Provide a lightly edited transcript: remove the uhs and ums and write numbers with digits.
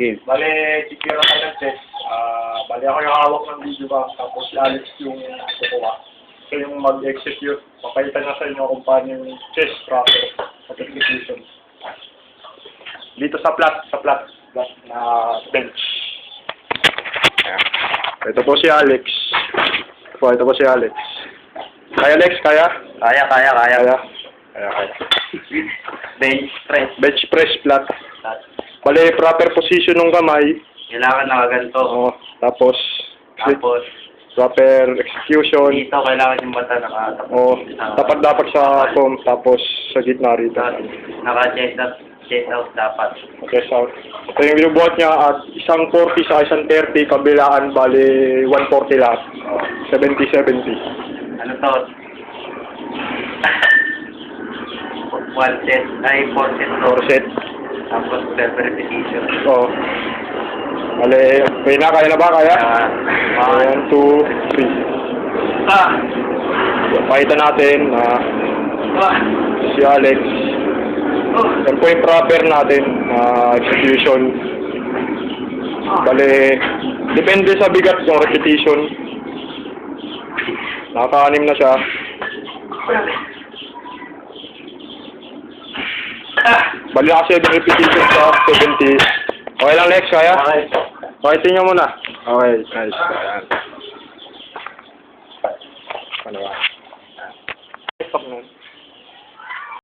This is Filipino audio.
game. Bale, kikira tayo ng chess. Bale, ako yung hawak ng video ba, tapos si Alex yung kukuha. So yung mag-execute, papalitan na sa inyo kung paano yung chess proper at execution. Dito sa flat na bench. Ayan. Ito po si Alex. Ito po si Alex. Kaya Alex, kaya? Kaya. Bench press. Bench press flat. Bale, proper position ng kamay. Kailangan nakaganto. Oo. Tapos, Tapos, proper execution. dito kailangan yung mata nakatapat. Oo. Dapat sa foam, tapos sa gitna rito. Naka-chest out dapat. Okay, so, ito yung binubuhat niya at isang 40 sa isang 30, kabilaan, bale 140 lahat. 70-70. Ano to? 1 set, ay 4 set to. 4 set. Tapos 12 repetition. Oo. Bale, kaya na ba? Kaya? 1, 2, 3. Pakita natin na si Alex. Yan po yung proper natin execution. Bale, depende sa bigat ng repetition. Nakaka-anim na siya. Bali kasi 7 repetition sa 70. Okay lang, Lex, kaya? Okay, tingnan mo na. Okay, nice. Ayan. Ano ba? Stop na.